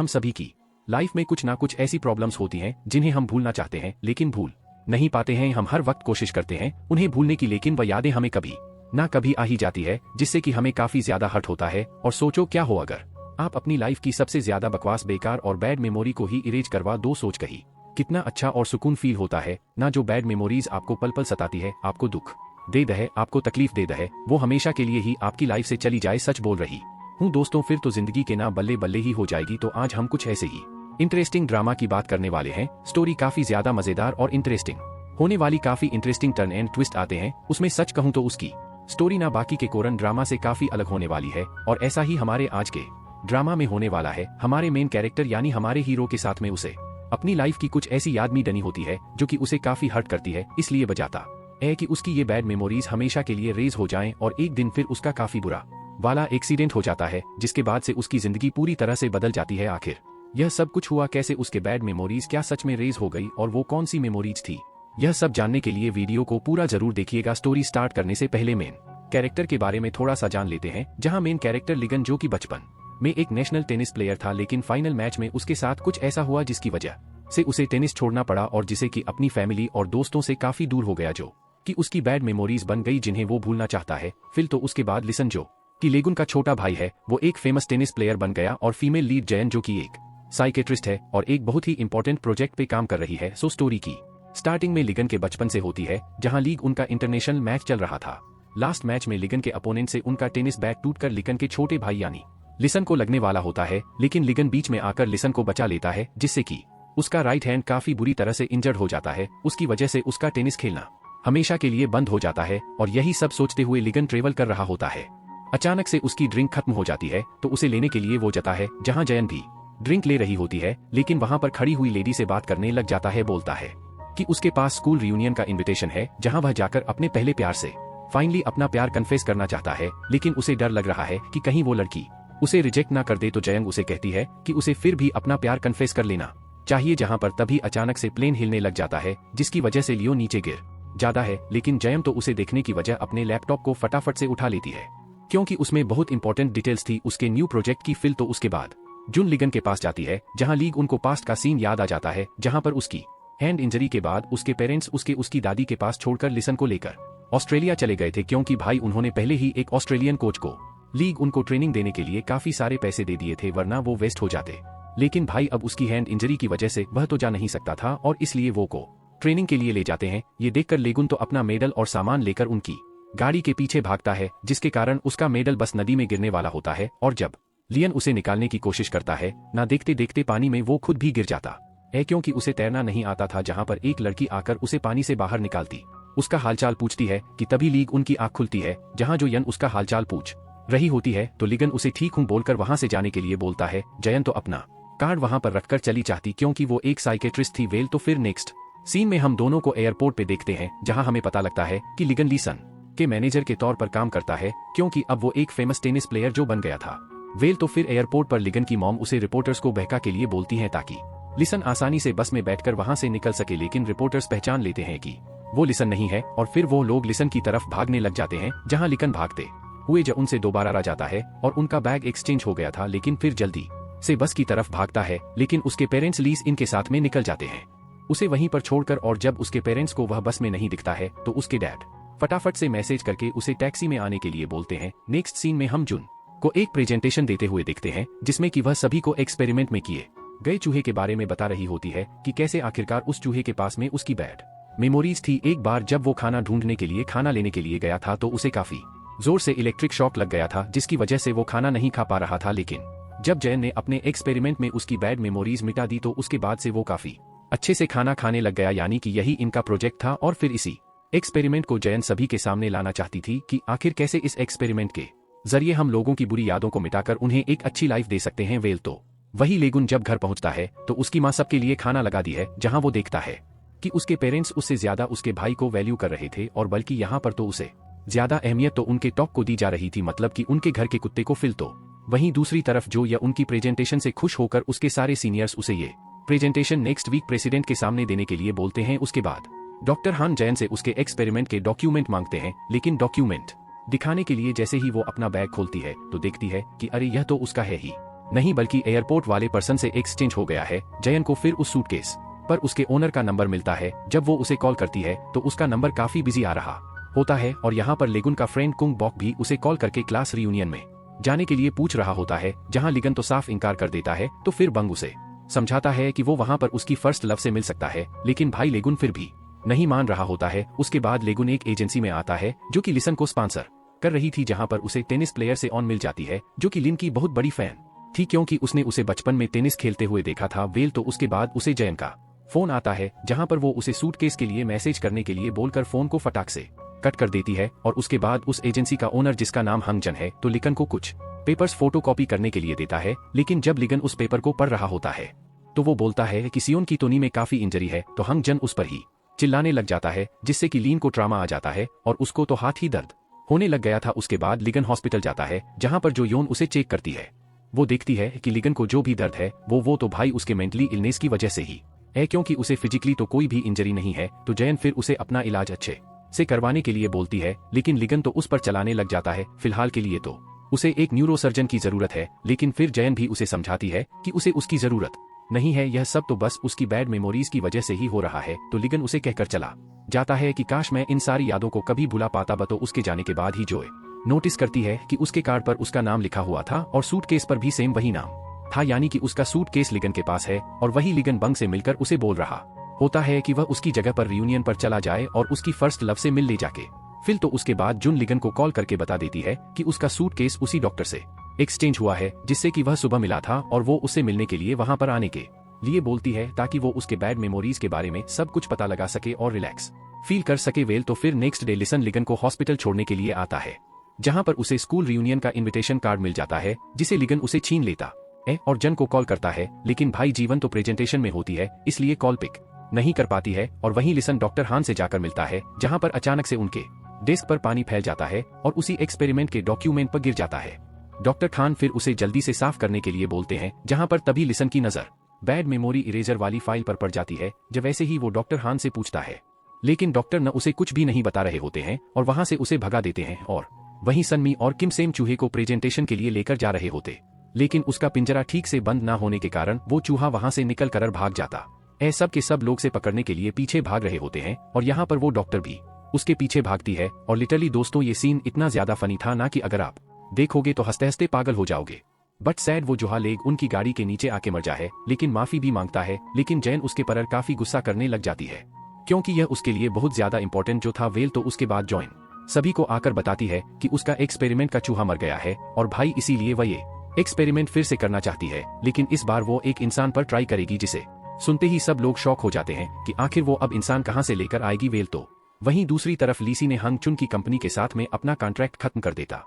हम सभी की लाइफ में कुछ ना कुछ ऐसी प्रॉब्लम्स होती हैं जिन्हें हम भूलना चाहते हैं लेकिन भूल नहीं पाते हैं। हम हर वक्त कोशिश करते हैं उन्हें भूलने की, लेकिन वह यादें हमें कभी ना कभी आ ही जाती है, जिससे कि हमें काफी ज्यादा हर्ट होता है। और सोचो क्या हो अगर आप अपनी लाइफ की सबसे ज्यादा बकवास, बेकार और बैड मेमोरी को ही इरेज करवा दो। सोच कही कितना अच्छा और सुकून फील होता है ना। जो बैड मेमोरीज आपको पल पल सताती है, आपको दुख दे दे, आपको तकलीफ दे दे, वो हमेशा के लिए ही आपकी लाइफ से चली जाए। सच बोल रही हूँ दोस्तों, फिर तो जिंदगी के ना बल्ले बल्ले ही हो जाएगी। तो आज हम कुछ ऐसे ही इंटरेस्टिंग ड्रामा की बात करने वाले हैं। स्टोरी काफी ज्यादा मजेदार और इंटरेस्टिंग होने वाली, काफी इंटरेस्टिंग टर्न एंड ट्विस्ट आते हैं उसमें। सच कहूं तो उसकी स्टोरी ना बाकी के कोरियन ड्रामा से काफी अलग होने वाली है, और ऐसा ही हमारे आज के ड्रामा में होने वाला है। हमारे मेन कैरेक्टर यानी हमारे हीरो के साथ में उसे अपनी लाइफ की कुछ ऐसी याद में डनी होती है जो कि उसे काफी हर्ट करती है। इसलिए बजाता है कि उसकी ये बैड मेमोरीज हमेशा के लिए रेज हो जाएं, और एक दिन फिर उसका काफी बुरा वाला एक्सीडेंट हो जाता है, जिसके बाद से उसकी जिंदगी पूरी तरह से बदल जाती है। आखिर यह सब कुछ हुआ कैसे, उसके बैड मेमोरीज क्या सच में रेज हो गई, और वो कौन सी मेमोरीज थी, यह सब जानने के लिए वीडियो को पूरा जरूर देखिएगा। स्टोरी स्टार्ट करने से पहले मेन कैरेक्टर के बारे में थोड़ा सा जान लेते हैं। जहां मेन कैरेक्टर लिगन, जो कि बचपन में एक नेशनल टेनिस प्लेयर था, लेकिन फाइनल मैच में उसके साथ कुछ ऐसा हुआ जिसकी वजह से उसे टेनिस छोड़ना पड़ा, और जिसे कि अपनी फैमिली और दोस्तों से काफी दूर हो गया, जो कि उसकी बैड मेमोरीज बन गई जिन्हें वो भूलना चाहता है। फिर तो उसके बाद लिसन, जो कि लेगुन का छोटा भाई है, वो एक फेमस टेनिस प्लेयर बन गया, और फीमेल लीड जयन, जो कि एक साइकेट्रिस्ट है और एक बहुत ही इंपॉर्टेंट प्रोजेक्ट पे काम कर रही है। सो स्टोरी की स्टार्टिंग में लिगन के बचपन से होती है, जहां लीग उनका इंटरनेशनल मैच चल रहा था। लास्ट मैच में लिगन के अपोनेंट से उनका टेनिस बैट टूटकर लिगन के छोटे भाई यानी लिसन को लगने वाला होता है, लेकिन लिगन बीच में आकर लिसन को बचा लेता है, जिससे कि उसका राइट हैंड काफी बुरी तरह से इंजर्ड हो जाता है। उसकी वजह से उसका टेनिस खेलना हमेशा के लिए बंद हो जाता है, और यही सब सोचते हुए लिगन ट्रेवल कर रहा होता है। अचानक से उसकी ड्रिंक खत्म हो जाती है, तो उसे लेने के लिए वो जाता है जहां जयन भी ड्रिंक ले रही होती है, लेकिन वहां पर खड़ी हुई लेडी से बात करने लग जाता है। बोलता है कि उसके पास स्कूल रियूनियन का इनविटेशन है, जहां वह जाकर अपने पहले प्यार से फाइनली अपना प्यार कन्फेस करना चाहता है, लेकिन उसे डर लग रहा है कि कहीं वो लड़की उसे रिजेक्ट ना कर दे। तो जयंग उसे कहती है कि उसे फिर भी अपना प्यार कन्फेस कर लेना चाहिए। जहां पर तभी अचानक से प्लेन हिलने लग जाता है, जिसकी वजह से लियो नीचे गिर जाता है, लेकिन जयम तो उसे देखने की वजह अपने लैपटॉप को फटाफट से उठा लेती है, क्योंकि उसमें बहुत इंपॉर्टेंट डिटेल्स थी उसके न्यू प्रोजेक्ट की। फिर तो उसके बाद जुन लिगन के पास जाती है, जहां लीग उनको पास्ट का सीन याद आ जाता है, जहां पर उसकी हैंड इंजरी के बाद उसके पेरेंट्स उसकी दादी के पास छोड़कर लिसन को लेकर ऑस्ट्रेलिया चले गए थे, क्योंकि भाई उन्होंने पहले ही एक ऑस्ट्रेलियन कोच को लीग उनको ट्रेनिंग देने के लिए काफी सारे पैसे दे दिए थे, वरना वो वेस्ट हो जाते। लेकिन भाई अब उसकी हैंड इंजरी की वजह से वह तो जा नहीं सकता था, और इसलिए वो को ट्रेनिंग के लिए ले जाते हैं। ये देखकर लेगुन तो अपना मेडल और सामान लेकर उनकी गाड़ी के पीछे भागता है, जिसके कारण उसका मेडल बस नदी में गिरने वाला होता है। और जब लियन उसे निकालने की कोशिश करता है, ना देखते देखते पानी में वो खुद भी गिर जाता है, क्योंकि उसे तैरना नहीं आता था। जहां पर एक लड़की आकर उसे पानी से बाहर निकालती, उसका हालचाल पूछती है कि तभी लीग उनकी आंख खुलती है, जहां जो यन उसका हालचाल पूछ रही होती है। तो लिगन उसे ठीक हूं बोलकर वहां से जाने के लिए बोलता है। जयन तो अपना कार्ड वहां पर रखकर चली जाती, क्योंकि वो एक साइकेट्रिस्ट थी। वेल तो फिर नेक्स्ट सीन में हम दोनों को एयरपोर्ट पे देखते हैं, जहां हमें पता लगता है कि लिगन लीसन के मैनेजर के तौर पर काम करता है, क्योंकि अब वो एक फेमस टेनिस प्लेयर जो बन गया था। वेल तो फिर एयरपोर्ट पर लिगन की मॉम उसे रिपोर्टर्स को बहका के लिए बोलती हैं, ताकि लिसन आसानी से बस में बैठकर वहां से निकल सके, लेकिन रिपोर्टर्स पहचान लेते हैं कि वो लिसन नहीं है, और फिर वो लोग लिसन की तरफ भागने लग जाते हैं, जहां लिगन भागते हुए जब उनसे दोबारा आ जाता है, और उनका बैग एक्सचेंज हो गया था। लेकिन फिर जल्दी से बस की तरफ भागता है, लेकिन उसके पेरेंट्स लीस इनके साथ में निकल जाते हैं उसे वहीं पर छोड़कर। और जब उसके पेरेंट्स को वह बस में नहीं दिखता है, तो उसके डैड फटाफट से मैसेज करके उसे टैक्सी में आने के लिए बोलते हैं। नेक्स्ट सीन में हम जुन को एक प्रेजेंटेशन देते हुए देखते हैं, जिसमें कि वह सभी को एक्सपेरिमेंट में किए गए चूहे के बारे में बता रही होती है, कि कैसे आखिरकार उस चूहे के पास में उसकी बैड मेमोरीज थी। एक बार जब वो खाना ढूंढने के लिए खाना लेने के लिए गया था, तो उसे काफी जोर से इलेक्ट्रिक शॉक लग गया था, जिसकी वजह से वो खाना नहीं खा पा रहा था। लेकिन जब जयन ने अपने एक्सपेरिमेंट में उसकी बैड मेमोरीज मिटा दी, तो उसके बाद से वो काफी अच्छे से खाना खाने लग गया, यानी कि यही इनका प्रोजेक्ट था। और फिर इसी एक्सपेरिमेंट को जयन सभी के सामने लाना चाहती थी, कि आखिर कैसे इस एक्सपेरिमेंट के जरिए हम लोगों की बुरी यादों को मिटाकर उन्हें एक अच्छी लाइफ दे सकते हैं। वेल तो वही लेगुन जब घर पहुंचता है, तो उसकी माँ सबके लिए खाना लगा दी है, जहां वो देखता है कि उसके पेरेंट्स उससे ज्यादा उसके भाई को वैल्यू कर रहे थे, और बल्कि यहाँ पर तो उसे ज्यादा अहमियत तो उनके टॉक को दी जा रही थी, मतलब कि उनके घर के कुत्ते को। फिल तो वहीं दूसरी तरफ जो या उनकी प्रेजेंटेशन से खुश होकर उसके सारे सीनियर्स उसे ये प्रेजेंटेशन नेक्स्ट वीक प्रेसिडेंट के सामने देने के लिए बोलते हैं। उसके बाद डॉक्टर हान जयन से उसके एक्सपेरिमेंट के डॉक्यूमेंट मांगते हैं, लेकिन डॉक्यूमेंट दिखाने के लिए जैसे ही वो अपना बैग खोलती है, तो देखती है कि अरे यह तो उसका है ही नहीं बल्कि एयरपोर्ट वाले पर्सन से एक्सचेंज हो गया है जयन को फिर उस सूटकेस पर उसके ओनर का नंबर मिलता है। जब वो उसे कॉल करती है तो उसका नंबर काफी बिजी आ रहा होता है और यहाँ पर लिगुन का फ्रेंड कुंग बॉक भी उसे कॉल करके क्लास रियूनियन में जाने के लिए पूछ रहा होता है, जहाँ लिगन तो साफ इनकार कर देता है। तो फिर बंग उसे समझाता है कि वो वहाँ पर उसकी फर्स्ट लव से मिल सकता है, लेकिन भाई लेगुन फिर भी नहीं मान रहा होता है। उसके बाद लेगुन एक एजेंसी में आता है जो कि लिसन को स्पॉन्सर कर रही थी, जहाँ पर उसे टेनिस प्लेयर से ऑन मिल जाती है जो कि लिन की बहुत बड़ी फैन थी, क्योंकि उसने उसे बचपन में टेनिस खेलते हुए देखा था। वेल तो उसके बाद उसे जयन का फोन आता है, जहाँ पर वो उसे सूटकेस के लिए मैसेज करने के लिए बोलकर फोन को फटाक से कट कर देती है। और उसके बाद उस एजेंसी का ओनर जिसका नाम हंगजन है तो लिकन को कुछ पेपर्स फोटोकॉपी करने के लिए देता है, लेकिन जब लिगन उस पेपर को पढ़ रहा होता है तो वो बोलता है कि सियोन की तोनी में काफी इंजरी है। तो हंगजन उस पर ही चिल्लाने लग जाता है, जिससे कि लीन को ट्रामा आ जाता है और उसको तो हाथ ही दर्द होने लग गया था। उसके बाद लिगन हॉस्पिटल जाता है, जहां पर जो योन उसे चेक करती है। वो देखती है कि लिगन को जो भी दर्द है वो तो भाई उसके मेंटली इलनेस की वजह से ही है, क्योंकि उसे फिजिकली तो कोई भी इंजरी नहीं है। तो जयन फिर उसे अपना इलाज अच्छे से करवाने के लिए बोलती है, लेकिन लिगन तो उस पर चलाने लग जाता है। फिलहाल के लिए तो उसे एक न्यूरोसर्जन की जरूरत है, लेकिन फिर जयन भी उसे समझाती है कि उसे उसकी जरूरत नहीं है, यह सब तो बस उसकी बैड मेमोरीज की वजह से ही हो रहा है। तो लिगन उसे कहकर चला जाता है कि काश मैं इन सारी यादों को कभी भुला पाता। तो उसके जाने के बाद ही जोए नोटिस करती है कि उसके कार्ड पर उसका नाम लिखा हुआ था और सूटकेस पर भी सेम वही नाम था, यानी कि उसका सूटकेस लिगन के पास है। और वही लिगन बंग से मिलकर उसे बोल रहा होता है कि वह उसकी जगह पर रियूनियन पर चला जाए और उसकी फर्स्ट लव से मिल ले जाके। फिर तो उसके बाद जुन लिगन को कॉल करके बता देती है कि उसका सूटकेस उसी डॉक्टर से एक्सचेंज हुआ है जिससे कि वह सुबह मिला था, और वो उससे मिलने के लिए वहां पर आने के लिए बोलती है, ताकि वो उसके बैड मेमोरीज के बारे में सब कुछ पता लगा सके और रिलैक्स फील कर सके। वेल तो फिर नेक्स्ट डे लिसन लिगन को हॉस्पिटल छोड़ने के लिए आता है, जहां पर उसे स्कूल रियूनियन का इन्विटेशन कार्ड मिल जाता है, जिसे लिगन उसे छीन लेता है और जन को कॉल करता है। लेकिन भाई जीवन तो प्रेजेंटेशन में होती है, इसलिए कॉल पिक नहीं कर पाती है। और वहीं लिसन डॉक्टर हान से जाकर मिलता है, जहां पर अचानक से उनके डेस्क पर पानी फैल जाता है और उसी एक्सपेरिमेंट के डॉक्यूमेंट पर गिर जाता है। डॉक्टर खान फिर उसे जल्दी से साफ करने के लिए बोलते हैं, जहां पर तभी लिसन की नजर बैड मेमोरी इरेजर वाली फाइल पर पड़ जाती है। जब वैसे ही वो डॉक्टर हान से पूछता है, लेकिन डॉक्टर न उसे कुछ भी नहीं बता रहे होते हैं और वहां से उसे भगा देते हैं। और वहीं सनमी और किम सेम चूहे को प्रेजेंटेशन के लिए लेकर जा रहे होते, लेकिन उसका पिंजरा ठीक से बंद ना होने के कारण वो चूहा वहां से निकल कर भाग जाता। सब के सब लोग से पकड़ने के लिए पीछे भाग रहे होते हैं और यहाँ पर वो डॉक्टर भी उसके पीछे भागती है। और लिटरली दोस्तों ये सीन इतना ज्यादा फनी था ना कि अगर आप देखोगे तो हंसते हंसते पागल हो जाओगे। बट सैड वो जुहा लेग उनकी गाड़ी के नीचे आके मर जाए, लेकिन माफी भी मांगता है। लेकिन जैन उसके पर काफी गुस्सा करने लग जाती है, क्योंकि यह उसके लिए बहुत ज्यादा इंपॉर्टेंट जो था। वेल तो उसके बाद जॉइन सभी को आकर बताती है कि उसका एक्सपेरिमेंट का चूहा मर गया है और भाई इसीलिए वह ये एक्सपेरिमेंट फिर से करना चाहती है, लेकिन इस बार वो एक इंसान पर ट्राई करेगी, जिसे सुनते ही सब लोग शॉक हो जाते हैं कि आखिर वो अब इंसान कहां से लेकर आएगी। वेल तो वहीं दूसरी तरफ लीसी ने हंग चुन की कंपनी के साथ में अपना कॉन्ट्रैक्ट खत्म कर देता।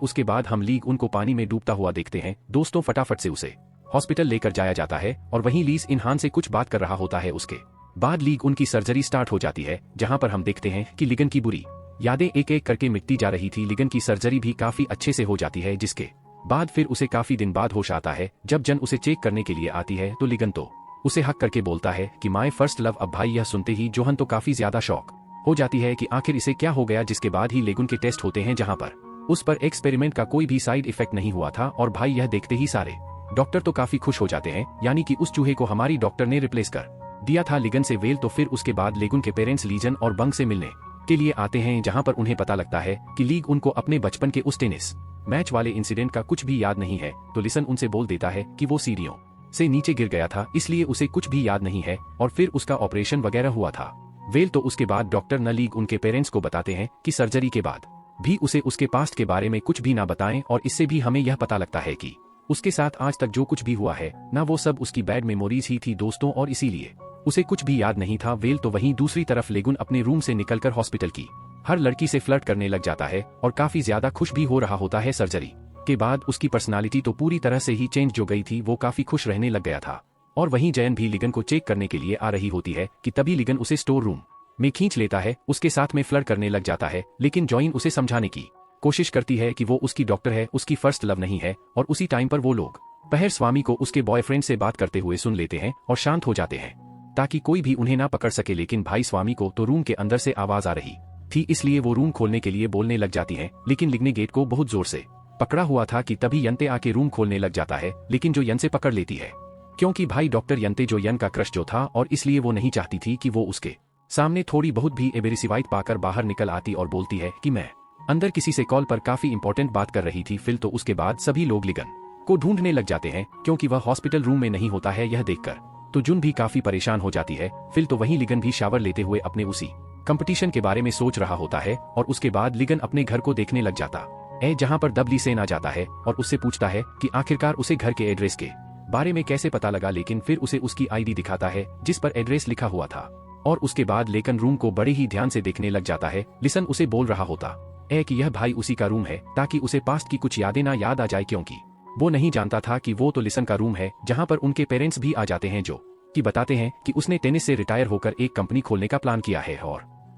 उसके बाद हम लीग उनको पानी में डूबता हुआ देखते हैं। दोस्तों फटाफट से उसे हॉस्पिटल लेकर जाया जाता है और वहीं लीस इनहान से कुछ बात कर रहा होता है। उसके बाद लीग उनकी सर्जरी स्टार्ट हो जाती है, जहां पर हम देखते हैं कि लिगन की बुरी यादें एक एक करके मिटती जा रही थी। लिगन की सर्जरी भी काफी अच्छे से हो जाती है, जिसके बाद फिर उसे काफी दिन बाद होश आता है। जब जन उसे चेक करने के लिए आती है तो लिगन तो उसे हक करके बोलता है कि माय फर्स्ट लव। अब भाई यह सुनते ही जोहन तो काफी ज्यादा शॉक हो जाती है कि आखिर इसे क्या हो गया। जिसके बाद ही लेगुन के टेस्ट होते हैं, जहां पर उस पर एक्सपेरिमेंट का कोई भी साइड इफेक्ट नहीं हुआ था। और भाई यह देखते ही सारे डॉक्टर तो काफी खुश हो जाते हैं, यानी कि उस चूहे को हमारी डॉक्टर ने रिप्लेस कर दिया था लिगन से। वेल तो फिर उसके बाद लेगुन के पेरेंट्स लीजन और बंग से मिलने के लिए आते हैं, जहां पर उन्हें पता लगता है कि लीग उनको अपने बचपन के उस टेनिस मैच वाले इंसिडेंट का कुछ भी याद नहीं है। तो लिसन उनसे बोल देता है कि वो सीढ़ियों से नीचे गिर गया था, इसलिए उसे कुछ भी याद नहीं है और फिर उसका ऑपरेशन वगैरह हुआ था। वेल तो उसके बाद डॉक्टर न लीग उनके पेरेंट्स को बताते हैं कि सर्जरी के बाद भी उसे उसके पास्ट के बारे में कुछ भी ना बताएं, और इससे भी हमें यह पता लगता है कि उसके साथ आज तक जो कुछ भी हुआ है ना वो सब उसकी बैड मेमोरीज ही थी दोस्तों, और इसीलिए उसे कुछ भी याद नहीं था। वेल तो वहीं दूसरी तरफ लेगुन अपने रूम से निकलकर हॉस्पिटल की हर लड़की से फ्लर्ट करने लग जाता है और काफी ज्यादा खुश भी हो रहा होता है। सर्जरी के बाद उसकी पर्सनालिटी तो पूरी तरह से ही चेंज जो गई थी, वो काफी खुश रहने लग गया था। और वहीं जयन भी लिगन को चेक करने के लिए आ रही होती है कि तभी लिगन उसे स्टोर रूम में खींच लेता है, उसके साथ में फ्लर्ट करने लग जाता है। लेकिन जॉइन उसे समझाने की कोशिश करती है कि वो उसकी डॉक्टर है, उसकी फर्स्ट लव नहीं है। और उसी टाइम पर वो लोग पहर स्वामी को उसके बॉयफ्रेंड से बात करते हुए सुन लेते हैं और शांत हो जाते हैं, ताकि कोई भी उन्हें ना पकड़ सके। लेकिन भाई स्वामी को तो रूम के अंदर से आवाज आ रही थी, इसलिए वो रूम खोलने के लिए बोलने लग जाती हैं, लेकिन लिगने गेट को बहुत जोर से पकड़ा हुआ था कि तभी यंते आके रूम खोलने लग जाता है, लेकिन जो यन से पकड़ लेती है, क्योंकि भाई डॉक्टर यंते जो यन का क्रश जो था और इसलिए वो नहीं चाहती थी कि वो उसके सामने थोड़ी बहुत भी एबेरिसिवाइट पाकर बाहर निकल आती और बोलती है कि मैं अंदर किसी से कॉल पर काफी इंपॉर्टेंट बात कर रही थी। फिर तो उसके बाद सभी लोग लिगन को ढूंढने लग जाते हैं क्योंकि वह हॉस्पिटल रूम में नहीं होता है। यह देखकर तो जुन भी काफी परेशान हो जाती है। फिर तो वहीं लिगन भी शावर लेते हुए अपने उसी कंपटीशन के बारे में सोच रहा होता है और उसके बाद लिगन अपने घर को देखने लग जाता है, जहां पर डबली सेन आ जाता है और उससे पूछता है कि आखिरकार उसे घर के एड्रेस के बारे में कैसे पता लगा। लेकिन फिर उसे उसकी आईडी दिखाता है जिस पर एड्रेस लिखा हुआ था और उसके बाद लेकिन रूम को बड़े ही ध्यान से देखने लग जाता है। लिसन उसे बोल रहा होता है कि यह भाई उसी का रूम है ताकि उसे पास्ट की कुछ यादें ना याद आ जाए, क्योंकि वो नहीं जानता था कि वो तो लिसन का रूम है जहां पर उनके पेरेंट्स भी आ जाते हैं, जो कि बताते हैं कि उसने टेनिस से रिटायर होकर एक कंपनी खोलने का प्लान किया है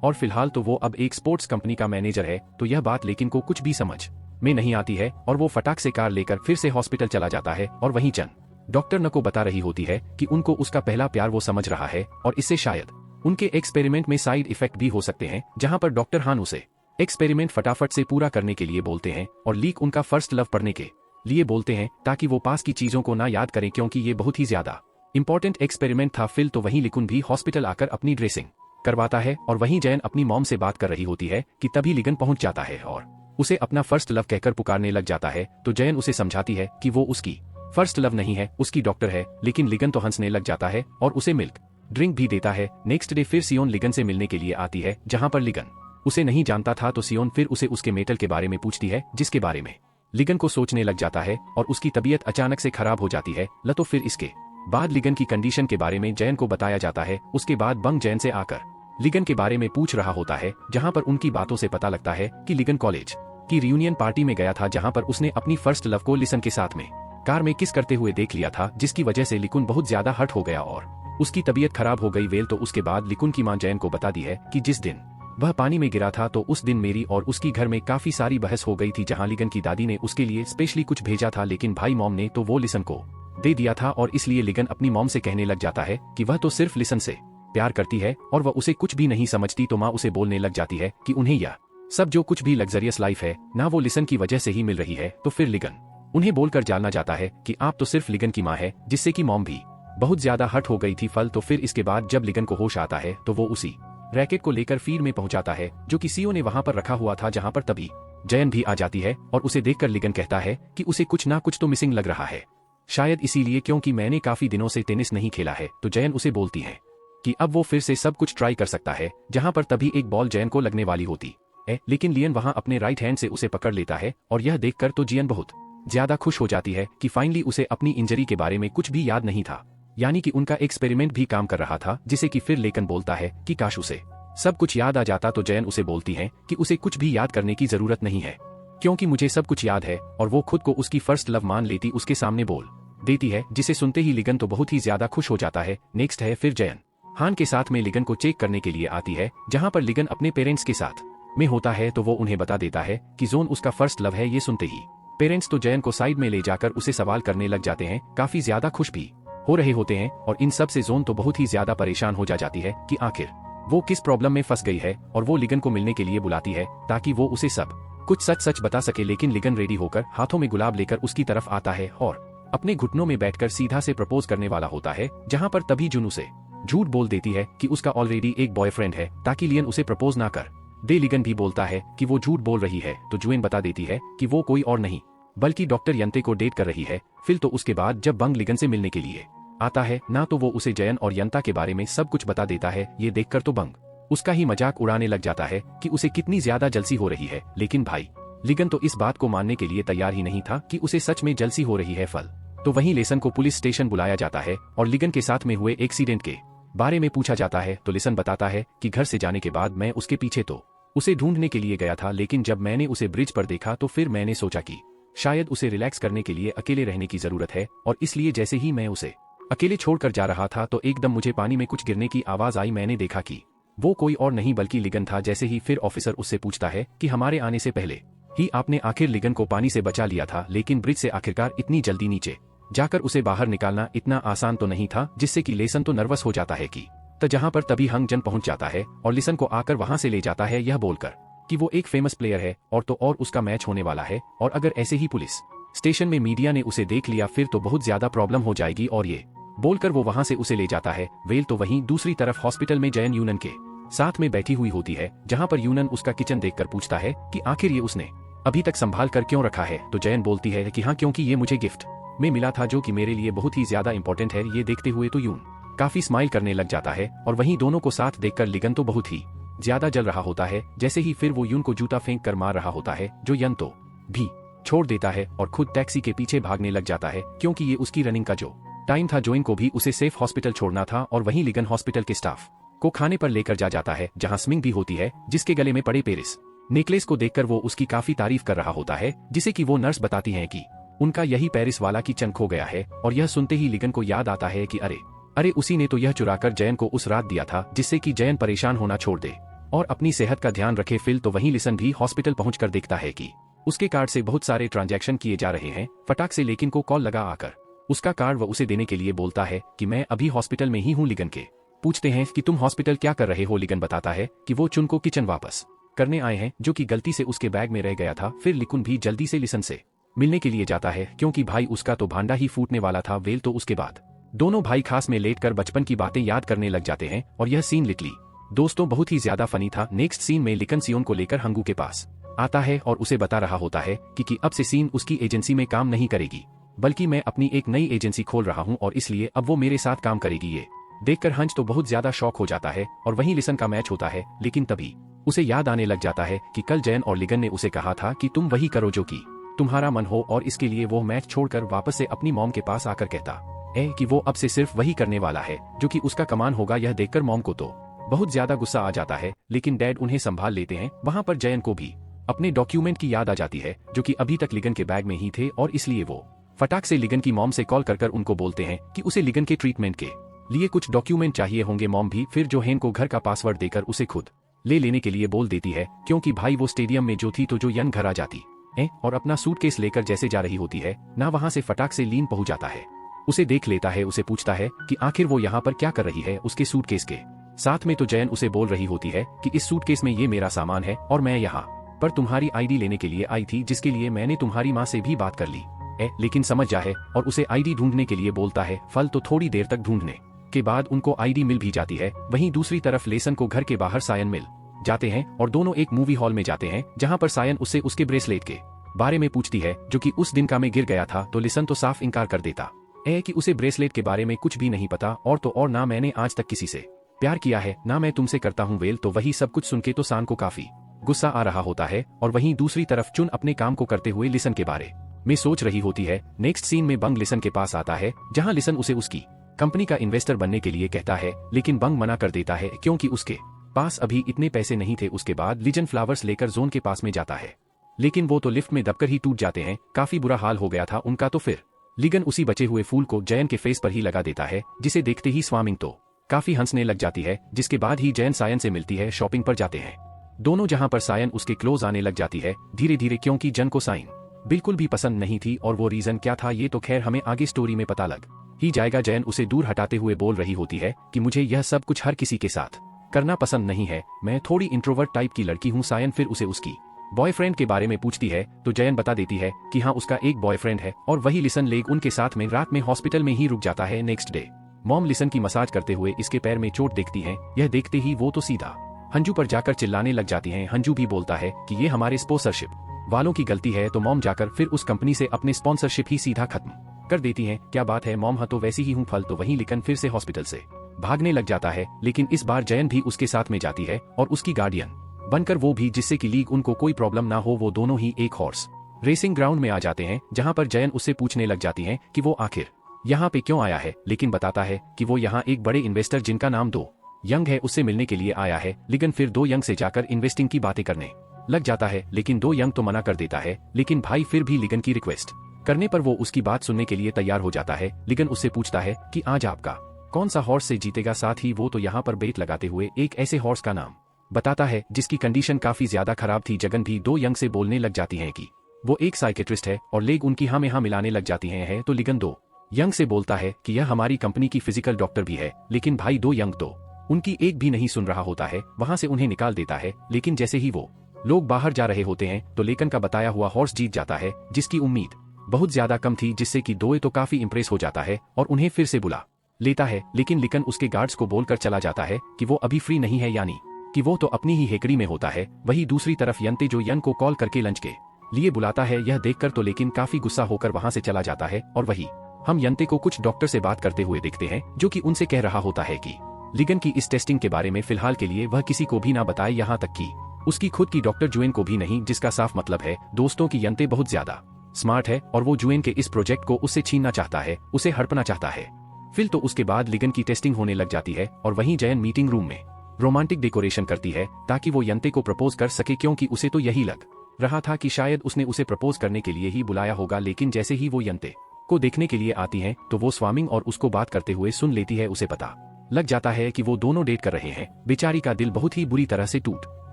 और फिलहाल तो वो अब एक स्पोर्ट्स कंपनी का मैनेजर है। तो यह बात लेकिन को कुछ भी समझ में नहीं आती है और वो फटाक से कार लेकर फिर से हॉस्पिटल चला जाता है और वहीं चन डॉक्टर न को बता रही होती है कि उनको उसका पहला प्यार वो समझ रहा है और इससे शायद उनके एक्सपेरिमेंट में साइड इफेक्ट भी हो सकते हैं, जहां पर डॉक्टर हान उसे एक्सपेरिमेंट फटाफट से पूरा करने के लिए बोलते हैं और लीक उनका फर्स्ट लव पढ़ने के लिए बोलते हैं ताकि वो पास की चीजों को ना याद करें, क्योंकि ये बहुत ही ज्यादा इंपॉर्टेंट एक्सपेरिमेंट था। फिर तो वहीं लिकुन भी हॉस्पिटल आकर अपनी ड्रेसिंग करवाता है और वहीं जैन अपनी मॉम से बात कर रही होती है कि तभी लिगन पहुंच जाता है और उसे अपना फर्स्ट लव कहकर पुकारने लग जाता है। तो जैन उसे समझाती है कि वो उसकी फर्स्ट लव नहीं है, उसकी डॉक्टर है। लेकिन लिगन तो हंसने लग जाता है और उसे मिल्क ड्रिंक भी देता है। नेक्स्ट डे फिर सियोन लिगन से मिलने के लिए आती है, जहां पर लिगन उसे नहीं जानता था। तो सियोन फिर उसे उसके मेटल के बारे में पूछती है, जिसके बारे में लिगन को सोचने लग जाता है और उसकी तबीयत अचानक से खराब हो जाती है। तो फिर इसके बाद लिगन की कंडीशन के बारे में जैन को बताया जाता है। उसके बाद बंग जैन से आकर लिगन के बारे में पूछ रहा होता है, जहां पर उनकी बातों से पता लगता है कि लिगन कॉलेज की रियूनियन पार्टी में गया था, जहां पर उसने अपनी फर्स्ट लव को लिसन के साथ में कार में किस करते हुए देख लिया था, जिसकी वजह से लिकुन बहुत ज्यादा हर्ट हो गया और उसकी तबीयत खराब हो गई। वेल तो उसके बाद लिकुन की मां जैन को बता दी है कि जिस दिन वह पानी में गिरा था तो उस दिन मेरी और उसकी घर में काफी सारी बहस हो गई थी, जहां लिगन की दादी ने उसके लिए स्पेशली कुछ भेजा था, लेकिन भाई मॉम ने तो वो लिसन को दे दिया था और इसलिए लिगन अपनी मॉम से कहने लग जाता है कि वह तो सिर्फ लिसन से प्यार करती है और वह उसे कुछ भी नहीं समझती। तो माँ उसे बोलने लग जाती है कि उन्हें यह सब जो कुछ भी लग्जरियस लाइफ है ना वो लिसन की वजह से ही मिल रही है। तो फिर लिगन उन्हें बोलकर जानना चाहता है कि आप तो सिर्फ लिगन की माँ है, जिससे कि मॉम भी बहुत ज्यादा हर्ट हो गई थी। फल तो फिर इसके बाद जब लिगन को होश आता है तो वो उसी रैकेट को लेकर फील्ड में पहुंचाता है जो कि सीओ ने वहां पर रखा हुआ था, जहां पर तभी जैन भी आ जाती है और उसे देखकर लिगन कहता है कि उसे कुछ ना कुछ तो मिसिंग लग रहा है, शायद इसीलिए क्योंकि मैंने काफी दिनों से टेनिस नहीं खेला है। तो जैन उसे बोलती है कि अब वो फिर से सब कुछ ट्राई कर सकता है, जहां पर तभी एक बॉल जैन को लगने वाली होती है, लेकिन लियन वहां अपने राइट हैंड से उसे पकड़ लेता है और यह देखकर तो जियन बहुत ज्यादा खुश हो जाती है कि फाइनली उसे अपनी इंजरी के बारे में कुछ भी याद नहीं था, यानी कि उनका एक्सपेरिमेंट भी काम कर रहा था, जिसे कि फिर लेकिन बोलता है कि काश उसे सब कुछ याद आ जाता। तो जैन उसे बोलती है कि उसे कुछ भी याद करने की जरूरत नहीं है, क्योंकि मुझे सब कुछ याद है, और वो खुद को उसकी फर्स्ट लव मान लेती उसके सामने बोल देती है, जिसे सुनते ही लिगन तो बहुत ही ज्यादा खुश हो जाता है। नेक्स्ट है फिर जैन हान के साथ में लिगन को चेक करने के लिए आती है, जहां पर लिगन अपने पेरेंट्स के साथ में होता है, तो वो उन्हें बता देता है कि जोन उसका फर्स्ट लव है। ये सुनते ही पेरेंट्स तो जैन को साइड में ले जाकर उसे सवाल करने लग जाते हैं, काफी ज्यादा खुश भी हो रहे होते हैं, और इन सब से जोन तो बहुत ही ज्यादा परेशान हो जाती है कि आखिर वो किस प्रॉब्लम में फंस गई है, और वो लिगन को मिलने के लिए बुलाती है ताकि वो उसे सब कुछ सच सच बता सके। लेकिन लिगन रेडी होकर हाथों में गुलाब लेकर उसकी तरफ आता है और अपने घुटनों में बैठकर सीधा से प्रपोज करने वाला होता है, जहां पर तभी जुन उसे झूठ बोल देती है कि उसका ऑलरेडी एक बॉयफ्रेंड है, ताकि लियन उसे प्रपोज ना कर दे। लिगन भी बोलता है कि वो झूठ बोल रही है, तो जुएन बता देती है कि वो कोई और नहीं बल्कि डॉक्टर यंते को डेट कर रही है। फिर तो उसके बाद जब बंग लिगन से मिलने के लिए आता है ना, तो वो उसे जयन और यंता के बारे में सब कुछ बता देता है। ये देखकर तो बंग उसका ही मजाक उड़ाने लग जाता है कि उसे कितनी ज्यादा जलसी हो रही है, लेकिन भाई लिगन तो इस बात को मानने के लिए तैयार ही नहीं था कि उसे सच में जलसी हो रही है। फल तो वहीं लेसन को पुलिस स्टेशन बुलाया जाता है और लिगन के साथ में हुए एक्सीडेंट के बारे में पूछा जाता है। तो लेसन बताता है कि घर से जाने के बाद मैं उसके पीछे तो उसे ढूंढने के लिए गया था, लेकिन जब मैंने उसे ब्रिज पर देखा तो फिर मैंने सोचा कि शायद उसे रिलैक्स करने के लिए अकेले रहने की जरूरत है, और इसलिए जैसे ही मैं उसे अकेले छोड़कर जा रहा था तो एकदम मुझे पानी में कुछ गिरने की आवाज आई। मैंने देखा कि वो कोई और नहीं बल्कि लिगन था। जैसे ही फिर ऑफिसर उससे पूछता है कि हमारे आने से पहले ही आपने आखिर लिगन को पानी से बचा लिया था, लेकिन ब्रिज से आखिरकार इतनी जल्दी नीचे जाकर उसे बाहर निकालना इतना आसान तो नहीं था, जिससे कि लेसन तो नर्वस हो जाता है कि तो जहां पर तभी हंग जन पहुंच जाता है और लिसन को आकर वहां से ले जाता है, यह बोलकर कि वो एक फेमस प्लेयर है और तो और उसका मैच होने वाला है, और अगर ऐसे ही पुलिस स्टेशन में मीडिया ने उसे देख लिया फिर तो बहुत ज्यादा प्रॉब्लम हो जाएगी, और ये बोलकर वो वहां से उसे ले जाता है। वेल तो वहीं दूसरी तरफ हॉस्पिटल में जयन यूनन के साथ में बैठी हुई होती है, जहां पर यूनन उसका किचन देखकर पूछता है कि आखिर ये उसने अभी तक संभाल कर क्यों रखा है। तो जयन बोलती है कि हाँ, क्योंकि ये मुझे गिफ्ट में मिला था, जो कि मेरे लिए बहुत ही ज्यादा इंपॉर्टेंट है। ये देखते हुए तो यून काफी स्माइल करने लग जाता है, और वहीं दोनों को साथ देखकर लिगन तो बहुत ही ज्यादा जल रहा होता है। जैसे ही फिर वो यून को जूता फेंक कर मार रहा होता है, जो यन तो भी छोड़ देता है और खुद टैक्सी के पीछे भागने लग जाता है, क्योंकि ये उसकी रनिंग का जो टाइम था। जोइन को भी उसे सेफ हॉस्पिटल छोड़ना था, और वहीं लिगन हॉस्पिटल के स्टाफ को खाने पर लेकर जाता है, जहां स्मिंग भी होती है, जिसके गले में पड़े पेरिस नेकलेस को देखकर वो उसकी काफी तारीफ कर रहा होता है, जिसे कि वो नर्स बताती हैं कि उनका यही पेरिस वाला की चन खो गया है। और यह सुनते ही लिगन को याद आता है कि अरे उसी ने तो यह चुराकर जयन को उस रात दिया था, जिससे कि जयन परेशान होना छोड़ दे और अपनी सेहत का ध्यान रखे। फिल तो वहीं लिसन भी हॉस्पिटल पहुंचकर देखता है कि उसके कार्ड से बहुत सारे ट्रांजैक्शन किए जा रहे हैं। फटाक से लेकिन को कॉल लगा आकर उसका कार्ड वो उसे देने के लिए बोलता है कि मैं अभी हॉस्पिटल में ही हूँ। लिगन के पूछते हैं कि तुम हॉस्पिटल क्या कर रहे हो। लिगन बताता है कि वो चुन को किचन वापस करने आए हैं, जो कि गलती से उसके बैग में रह गया था। फिर लिकुन भी जल्दी से लिसन से मिलने के लिए जाता है, क्योंकि भाई उसका तो भांडा ही फूटने वाला था। वेल तो उसके बाद दोनों भाई खास में लेटकर बचपन की बातें याद करने लग जाते हैं, और यह सीन लिटली दोस्तों बहुत ही ज्यादा फनी था। नेक्स्ट सीन में लिकन सियोन को लेकर हंगू के पास आता है और उसे बता रहा होता है कि अब से सीन उसकी एजेंसी में काम नहीं करेगी, बल्कि मैं अपनी एक नई एजेंसी खोल रहा हूं, और इसलिए अब वो मेरे साथ काम करेगी। ये देखकर हंच तो बहुत ज्यादा शॉक हो जाता है, और वहीं लिसन का मैच होता है। लेकिन तभी उसे याद आने लग जाता है कि कल जैन और लिगन ने उसे कहा था कि तुम वही करो जो कि तुम्हारा मन हो, और इसके लिए वो मैच छोड़कर वापस से अपनी मॉम के पास आकर कहता है कि वो अब से सिर्फ वही करने वाला है जो कि उसका कमान होगा। यह देखकर मॉम को तो बहुत ज्यादा गुस्सा आ जाता है, लेकिन डैड उन्हें संभाल लेते हैं। वहां पर जयन को भी अपने डॉक्यूमेंट की याद आ जाती है, जो कि अभी तक लिगन के बैग में ही थे, और इसलिए वो फटाक से लिगन की मॉम से कॉल कर उनको बोलते हैं कि उसे लिगन के ट्रीटमेंट के लिए कुछ डॉक्यूमेंट चाहिए होंगे। मॉम भी फिर जोहेन को घर का पासवर्ड देकर उसे खुद ले लेने के लिए बोल देती है, क्योंकि भाई वो स्टेडियम में जो थी तो जो यन घर आ जाती है और अपना सूटकेस लेकर जैसे जा रही होती है ना, वहां से फटाक से लीन पहुंच जाता है। उसे देख लेता है, उसे पूछता है कि आखिर वो यहाँ पर क्या कर रही है उसके सूटकेस के साथ में। तो जैन उसे बोल रही होती है कि इस सूटकेस में ये मेरा सामान है, और मैं यहाँ पर तुम्हारी आईडी लेने के लिए आई थी, जिसके लिए मैंने तुम्हारी माँ से भी बात कर ली है, लेकिन समझ जाए, और उसे आईडी ढूंढने के लिए बोलता है। फल तो थोड़ी देर तक ढूंढने के बाद उनको आईडी मिल भी जाती है। वहीं दूसरी तरफ लेसन को घर के बाहर सायन मिल जाते हैं, और दोनों एक मूवी हॉल में जाते हैं, जहां पर सायन उससे उसके ब्रेसलेट के बारे में पूछती है, जो कि उस दिन का में गिर गया था। तो लिसन तो साफ इनकार कर देता है कि उसे ब्रेसलेट के बारे में कुछ भी नहीं पता, और तो और ना मैंने आज तक किसी से प्यार किया है, ना मैं तुमसे करता हूँ। वेल तो वही सब कुछ सुन के तो सान को काफी गुस्सा आ रहा होता है, और वहीं दूसरी तरफ चुन अपने काम को करते हुए लिसन के बारे में सोच रही होती है। नेक्स्ट सीन में बंग लिसन के पास आता है, जहां लिसन उसे उसकी कंपनी का इन्वेस्टर बनने के लिए कहता है, लेकिन बंग मना कर देता है, क्योंकि उसके पास अभी इतने पैसे नहीं थे। उसके बाद लिजन फ्लावर्स लेकर जोन के पास में जाता है, लेकिन वो तो लिफ्ट में दबकर ही टूट जाते हैं। काफी बुरा हाल हो गया था उनका। तो फिर लिगन उसी बचे हुए फूल को जयन के फेस पर ही लगा देता है, जिसे देखते ही स्वामिंग तो काफी हंसने लग जाती है। जिसके बाद ही जयन सायन से मिलती है, शॉपिंग पर जाते हैं दोनों, जहां पर सायन उसके क्लोज आने लग जाती है धीरे धीरे, क्योंकि जन को साइन बिल्कुल भी पसंद नहीं थी, और वो रीजन क्या था ये तो खैर हमें आगे स्टोरी में पता लग ही जाएगा। जयन उसे दूर हटाते हुए बोल रही होती है कि मुझे यह सब कुछ हर किसी के साथ करना पसंद नहीं है, मैं थोड़ी इंट्रोवर्ट टाइप की लड़की हूँ। सायन फिर उसे उसकी बॉयफ्रेंड के बारे में पूछती है, तो जयन बता देती है कि हाँ उसका एक बॉयफ्रेंड है, और वही लिसन लेग उनके साथ में रात में हॉस्पिटल में ही रुक जाता है। नेक्स्ट डे मॉम लिसन की मसाज करते हुए इसके पैर में चोट देखती हैं। यह देखते ही वो तो सीधा हंजू पर जाकर चिल्लाने लग जाती हैं। हंजू भी बोलता है कि ये हमारे स्पॉन्सरशिप वालों की गलती है। तो मॉम जाकर फिर उस कंपनी से अपने स्पॉन्सरशिप ही सीधा खत्म कर देती हैं। क्या बात है मॉम, हाँ तो वैसी ही हूँ। फल तो वहीं लिकन फिर से हॉस्पिटल से भागने लग जाता है, लेकिन इस बार जयन भी उसके साथ में जाती है, और उसकी गार्डियन बनकर वो भी, जिससे कि लीग उनको कोई प्रॉब्लम ना हो। वो दोनों ही एक हॉर्स रेसिंग ग्राउंड में आ जाते हैं, जहां पर जयन उससे पूछने लग जाती हैं कि वो आखिर यहाँ पे क्यों आया है, लेकिन बताता है कि वो यहाँ एक बड़े इन्वेस्टर जिनका नाम दो यंग है उससे मिलने के लिए आया है। लिगन फिर दो यंग से जाकर इन्वेस्टिंग की बातें करने लग जाता है, लेकिन दो यंग तो मना कर देता है। लेकिन भाई फिर भी लिगन की रिक्वेस्ट करने पर वो उसकी बात सुनने के लिए तैयार हो जाता है। लिगन उससे पूछता है कि आज आपका कौन सा हॉर्स से जीतेगा। साथ ही वो तो यहाँ पर बेट लगाते हुए एक ऐसे हॉर्स का नाम बताता है जिसकी कंडीशन काफी ज्यादा खराब थी। जगन भी दो यंग से बोलने लग जाती है कि वो एक साइकेट्रिस्ट है, और लेग उनकी हाँ में हाँ मिलाने लग जाती है। तो लिगन दो यंग से बोलता है कि यह हमारी कंपनी की फिजिकल डॉक्टर भी है, लेकिन भाई दो यंग तो उनकी एक भी नहीं सुन रहा होता है, वहां से उन्हें निकाल देता है। लेकिन जैसे ही वो लोग बाहर जा रहे होते हैं तो लेकन का बताया हुआ हॉर्स जीत जाता है, जिसकी उम्मीद बहुत ज्यादा कम थी, जिससे कि दोए तो काफी इंप्रेस हो जाता है और उन्हें फिर से बुला लेता है। लेकिन लिकन उसके गार्ड्स को बोलकर चला जाता है कि वो अभी फ्री नहीं है, यानी कि वो तो अपनी ही हेकड़ी में होता है। वही दूसरी तरफ यंते जो यन को कॉल करके लंच के लिए बुलाता है, यह देखकर तो लेकिन काफी गुस्सा होकर वहां से चला जाता है। और वही हम यंते को कुछ डॉक्टर से बात करते हुए देखते हैं, जो कि उनसे कह रहा होता है कि लिगन की इस टेस्टिंग के बारे में फिलहाल के लिए वह किसी को भी ना बताए, यहाँ तक कि उसकी खुद की डॉक्टर जुएन को भी नहीं, जिसका साफ मतलब है दोस्तों की यंते बहुत ज्यादा स्मार्ट है और वो जुएन के इस प्रोजेक्ट को उससे छीनना चाहता है, उसे हड़पना चाहता है। फिर तो उसके बाद लिगन की टेस्टिंग होने लग जाती है और वहीं जयन मीटिंग रूम में रोमांटिक डेकोरेशन करती है ताकि वो यंते को प्रपोज कर सके, क्योंकि उसे तो यही लग रहा था कि शायद उसने उसे प्रपोज करने के लिए ही बुलाया होगा। लेकिन जैसे ही वो यंते को देखने के लिए आती हैं तो वो स्वामिंग और उसको बात करते हुए सुन लेती है। उसे पता लग जाता है कि वो दोनों डेट कर रहे हैं। बेचारी का दिल बहुत ही बुरी तरह से टूट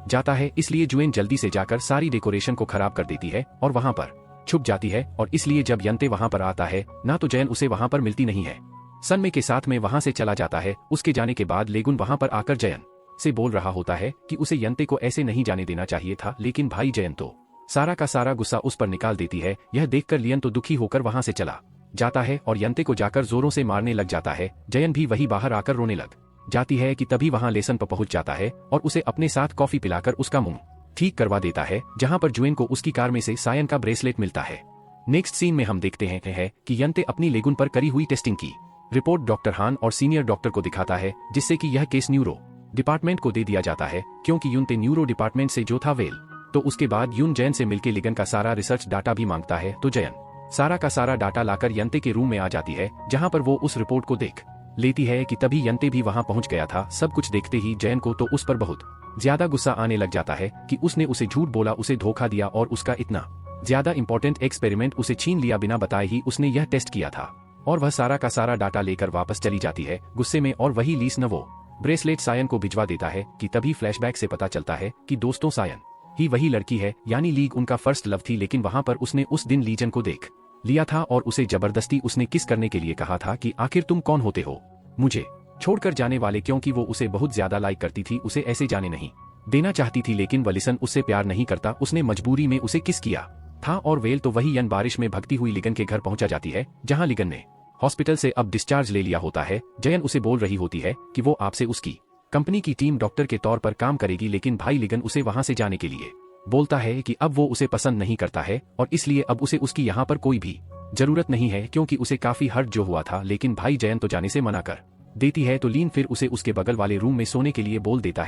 जाता है, इसलिए जुएन जल्दी से जाकर सारी डेकोरेशन को खराब कर देती है और वहां पर छुप जाती है। और इसलिए जब यंते वहां पर आता है ना तो जयन उसे वहां पर मिलती नहीं है, सनमे के साथ में वहां से चला जाता है। उसके जाने के बाद लेगुन वहां पर आकर जयन से बोल रहा होता है कि उसे यंते को ऐसे नहीं जाने देना चाहिए था, लेकिन भाई जयन तो सारा का सारा गुस्सा उस पर निकाल देती है। यह देखकर लियन तो दुखी होकर वहां से चला जाता है और यंते को जाकर जोरों से मारने लग जाता है। जयन भी वही बाहर आकर रोने लग जाती है कि तभी वहां लेसन पर पहुंच जाता है और उसे अपने साथ कॉफी पिलाकर उसका मुंह ठीक करवा देता है, जहां पर जुएन को उसकी कार में से सायन का ब्रेसलेट मिलता है। नेक्स्ट सीन में हम देखते हैं कि यंते अपनी लेगुन पर करी हुई टेस्टिंग की रिपोर्ट डॉक्टर हान और सीनियर डॉक्टर को दिखाता है, जिससे कि यह केस न्यूरो डिपार्टमेंट को दे दिया जाता है, क्योंकि यून न्यूरो डिपार्टमेंट से जो था वेल। तो उसके बाद यून जयन से मिलकर लिगन का सारा रिसर्च डाटा भी मांगता है। तो जयन सारा का सारा डाटा लाकर यंते के रूम में आ जाती है, जहां पर वो उस रिपोर्ट को देख लेती है कि तभी यंते भी वहां पहुंच गया था। सब कुछ देखते ही जयन को तो उस पर बहुत ज्यादा गुस्सा आने लग जाता है कि उसने उसे झूठ बोला, उसे धोखा दिया और उसका इतना ज्यादा इंपॉर्टेंट एक्सपेरिमेंट उसे छीन लिया। बिना बताए ही उसने यह टेस्ट किया था और वह सारा का सारा डाटा लेकर वापस चली जाती है गुस्से में। और वही लीस न वो ब्रेसलेट सायन को भिजवा देता है कि तभी फ्लैशबैक से पता चलता है कि दोस्तों सायन ही वही लड़की है, यानी लीग उनका फर्स्ट लव थी। लेकिन वहां पर उसने उस दिन लीजन को देख लिया था और उसे जबरदस्ती उसने किस करने के लिए कहा था कि आखिर तुम कौन होते हो मुझे छोड़कर जाने वाले, क्योंकि वो उसे बहुत ज्यादा लाइक करती थी, उसे ऐसे जाने नहीं देना चाहती थी। लेकिन वलिसन उससे प्यार नहीं करता, उसने मजबूरी में उसे किस किया था। और वेल तो वही यन बारिश में भगती हुई लिगन के घर पहुंचा जाती है, जहां लिगन ने हॉस्पिटल से अब डिस्चार्ज ले लिया होता है। जयन उसे बोल रही होती है कि वो आपसे उसकी कंपनी की टीम डॉक्टर के तौर पर काम करेगी, लेकिन भाई लिगन उसे वहां से जाने के लिए बोलता है कि अब वो उसे पसंद नहीं करता है और इसलिए अब उसे उसकी यहाँ पर कोई भी जरूरत नहीं है, क्योंकि उसे काफी हर्ट जो हुआ था। लेकिन भाई जयन तो जाने से मना कर देती है। तो लीन फिर उसे उसके बगल वाले रूम में सोने के लिए बोल देता है।